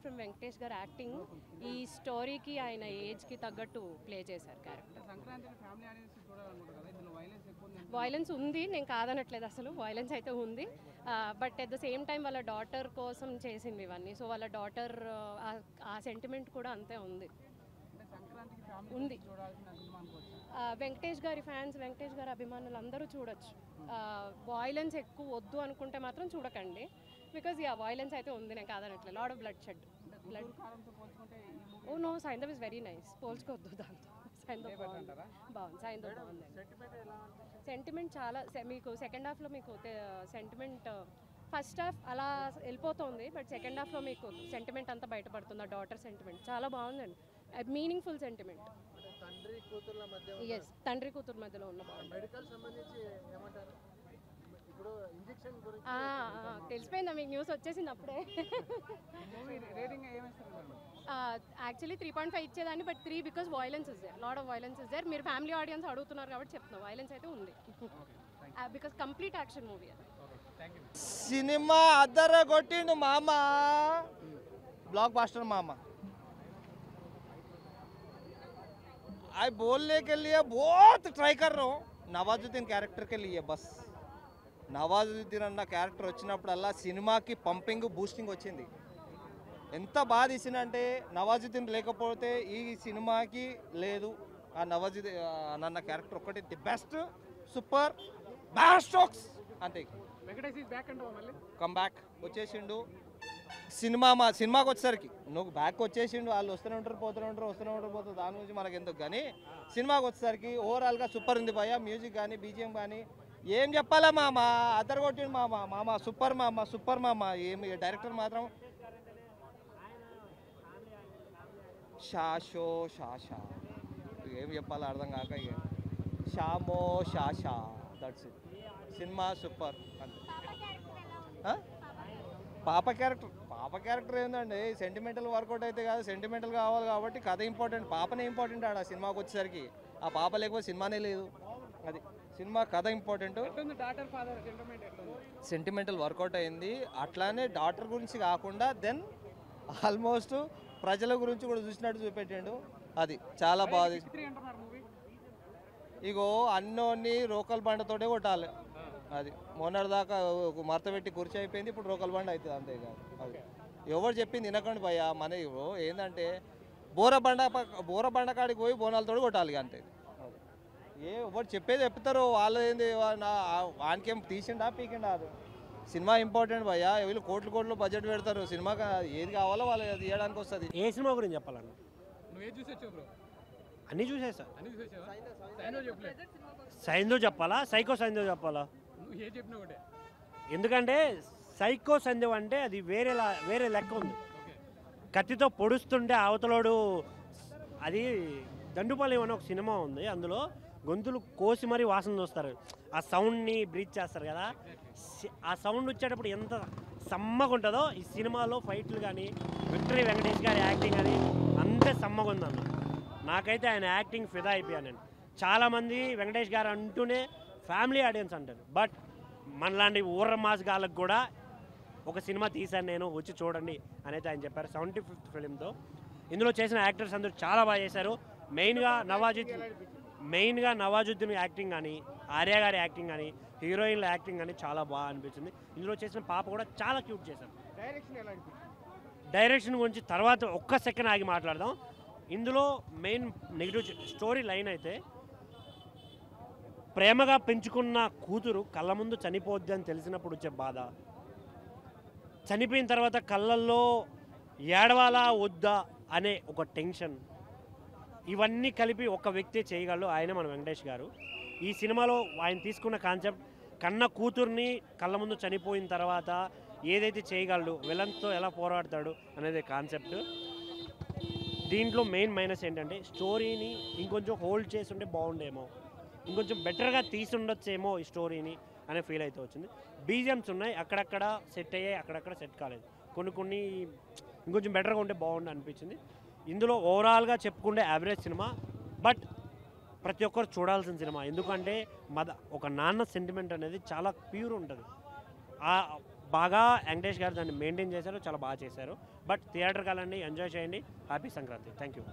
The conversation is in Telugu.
ఫ్రమ్ వెంకటేష్ గారు యాక్టింగ్. ఈ స్టోరీకి ఆయన ఏజ్కి తగ్గట్టు ప్లే చేశారు క్యారెక్టర్. వైలెన్స్ ఉంది, నేను కాదనట్లేదు, అసలు వైలెన్స్ అయితే ఉంది. But at the same time వాళ్ళ డాటర్ కోసం చేసింది ఇవన్నీ. సో వాళ్ళ డాటర్ ఆ సెంటిమెంట్ కూడా అంతే ఉంది. వెంకటేష్ గారి ఫ్యాన్స్, వెంకటేష్ గారి అభిమానులు అందరూ చూడొచ్చు. వాయిలెన్స్ ఎక్కువ వద్దు అనుకుంటే మాత్రం చూడకండి. బికాజ్ వైలెన్స్ అయితే ఉంది, నేను కాదనట్లేదు. Lot of blood oh no, Saindhav is very nice. పోల్చుకోవద్దు దాంతో. సైంధవ్ బాగుంది. సైంధవ్ బాగుంది. సెంటిమెంట్ చాలా మీకు సెకండ్ హాఫ్లో మీకు సెంటిమెంట్ ఫస్ట్ హాఫ్ అలా వెళ్ళిపోతుంది, బట్ సెకండ్ హాఫ్లో మీకు సెంటిమెంట్ అంతా బయటపడుతుంది. ఆ డాటర్ సెంటిమెంట్ చాలా బాగుందండి. Meaningful sentiment. ఎస్, తండ్రి కూతురు మధ్యలో ఉన్న తెలిసిపోయిందా మీకు? న్యూస్ వచ్చేసింది అప్పుడే. యాక్చువల్లీ 3.5 ఇచ్చేదాన్ని, but 3 because violence is there, lot of violence is there. మీరు ఫ్యామిలీ ఆడియన్స్ అడుగుతున్నారు కాబట్టి చెప్తున్నా, వైలెన్స్ అయితే ఉంది. బికాస్ కంప్లీట్ యాక్షన్ మూవీ అది. సినిమా అద్దరగొట్టిండు మామ, ब्लॉक बास्टर मामा। आई बोलने के लिए बहुत ट्राई कर रहा हूँ नवाजुद्दीन कैरेक्टर के लिए। बस నవాజుద్దీన్ అన్న క్యారెక్టర్ వచ్చినప్పుడల్లా సినిమాకి పంపింగ్ బూస్టింగ్ వచ్చింది. ఎంత బాగా తీసిందంటే నవాజుద్దీన్ లేకపోతే ఈ సినిమాకి లేదు. ఆ నవాజుద్దీన్ అన్న క్యారెక్టర్ ఒక్కటి ది బెస్ట్, సూపర్ బ్యాస్టోక్స్ అంతే. కమ్ బ్యాక్ వచ్చేసిండు సినిమాకి వచ్చేసరికి. నువ్వు బ్యాక్ వచ్చేసిండు, వాళ్ళు వస్తూనే ఉంటారు పోతారు, దాని గురించి మనకు ఎందుకు. కానీ సినిమాకి వచ్చేసరికి ఓవరాల్గా సూపర్ ఉంది భయ్య. మ్యూజిక్ కానీ బీజిఎం కానీ ఏం చెప్పాలా మామ, అద్దరు కొట్టిండు మామ సూపర్ మామ. ఏమి డైరెక్టర్ మాత్రం షాషో షాషా, ఏం చెప్పాలో అర్థం కాక ఇక షామో షాషా, దట్స్ ఇట్. సినిమా సూపర్ అంతే. పాప క్యారెక్టర్ ఏంటండి, సెంటిమెంటల్ వర్కౌట్ అయితే కాదు, సెంటిమెంటల్ కావాలి కాబట్టి కథ ఇంపార్టెంట్, పాపనే ఇంపార్టెంట్ ఆడ సినిమాకి వచ్చేసరికి. ఆ పాప లేకపోతే సినిమానే లేదు. అది సినిమా కథ ఇంపార్టెంట్. సెంటిమెంటల్ వర్కౌట్ అయింది. అట్లానే డాటర్ గురించి కాకుండా దెన్ ఆల్మోస్ట్ ప్రజల గురించి కూడా చూసినట్టు చూపెట్టాడు. అది చాలా బాగుంది. ఇగో అన్నోన్ని రోకల్ బండతోటే కొట్టాలి. అది మొన్నటిదాకా మరత పెట్టి కుర్చీ అయిపోయింది, ఇప్పుడు రోకల్ బండ అవుతుంది అంతేకాదు. అది ఎవరు చెప్పింది వినకండి భయ్య. మన ఏంటంటే బోర బండ కాడికి పోయి బోనాలతో కొట్టాలి అంతే. ఎవరు చెప్పేది చెప్తారు, వాళ్ళు ఏంది వానికేం తీసిండా పీకిండా. అది సినిమా ఇంపార్టెంట్ భయ్య. వీళ్ళు కోట్లు బడ్జెట్ పెడతారు సినిమాకి, ఏది కావాలో వాళ్ళు తీయడానికి వస్తుంది. ఏ సినిమా గురించి చెప్పాలన్నా? అన్నీ చూసేసా. సైంధవ్ చెప్పాలా, సైకో సైంధవ్ చెప్పాలా? ఎందుకంటే సైకో సైంధవ్ అంటే అది వేరే లెక్క ఉంది. కత్తితో పొడుస్తుంటే అవతలోడు, అది దండుపాలెం అనే ఒక సినిమా ఉంది, అందులో గొంతులు కోసి మరీ వాసన చూస్తారు, ఆ సౌండ్ని బ్రీచ్ చేస్తారు కదా. ఆ సౌండ్ వచ్చేటప్పుడు ఎంత సమ్మగా ఉంటుందో ఈ సినిమాలో ఫైట్లు కానీ విక్టరీ వెంకటేష్ గారి యాక్టింగ్ కానీ అంతే సమ్మగా ఉందన్న. నాకైతే ఆయన యాక్టింగ్ ఫిదా అయిపోయానండి. చాలామంది వెంకటేష్ గారు అంటూనే ఫ్యామిలీ ఆడియన్స్ అంటారు, బట్ మనలాంటి ఊర్ర మాస్ గాళ్ళకు కూడా ఒక సినిమా తీశాను నేను, వచ్చి చూడండి అనేది ఆయన చెప్పారు. 75th ఫిలింతో ఇందులో చేసిన యాక్టర్స్ అందరూ చాలా బాగా చేశారు. మెయిన్గా నవాజుద్దీన్ యాక్టింగ్ కానీ, ఆర్య గారి యాక్టింగ్ కానీ, హీరోయిన్ల యాక్టింగ్ కానీ చాలా బాగా అనిపించింది. ఇందులో చేసిన పాప కూడా చాలా క్యూట్ చేశారు. డైరెక్షన్ గురించి తర్వాత ఒక్క సెకండ్ ఆగి మాట్లాడదాం. ఇందులో మెయిన్ నెగిటివ్ స్టోరీ లైన్ అయితే, ప్రేమగా పెంచుకున్న కూతురు కళ్ళ ముందు చనిపోద్ది అని తెలిసినప్పుడు వచ్చే బాధ, చనిపోయిన తర్వాత కళ్ళల్లో ఏడవాలా వద్దా అనే ఒక టెన్షన్, ఇవన్నీ కలిపి ఒక వ్యక్తి చేయగలడు, ఆయన మన వెంకటేష్ గారు. ఈ సినిమాలో ఆయన తీసుకున్న కాన్సెప్ట్, కన్న కూతుర్ని కళ్ళ ముందు చనిపోయిన తర్వాత ఏదైతే చేయగలడు, విలన్తో ఎలా పోరాడతాడు అనేది కాన్సెప్ట్. దీంట్లో మెయిన్ మైనస్ ఏంటంటే స్టోరీని ఇంకొంచెం హోల్డ్ చేసి ఉంటే బాగుండేమో, ఇంకొంచెం బెటర్గా తీసుండొచ్చేమో ఈ స్టోరీని అనే ఫీల్ అయితే వచ్చింది. బీజిఎమ్స్ ఉన్నాయి, అక్కడక్కడ సెట్ అయ్యాయి, అక్కడక్కడ సెట్ కాలేదు. కొన్ని ఇంకొంచెం బెటర్గా ఉంటే బాగుండు అనిపించింది. ఇందులో ఓవరాల్గా చెప్పుకుంటే యావరేజ్ సినిమా, బట్ ప్రతి ఒక్కరు చూడాల్సిన సినిమా. ఎందుకంటే ఒక నాన్న సెంటిమెంట్ అనేది చాలా ప్యూర్ ఉంటుంది. ఆ బాగా వెంకటేష్ గారు దాన్ని మెయింటైన్ చేశారు, చాలా బాగా చేశారు. బట్ థియేటర్ కాలండి, ఎంజాయ్ చేయండి. హ్యాపీ సంక్రాంతి. Thank you.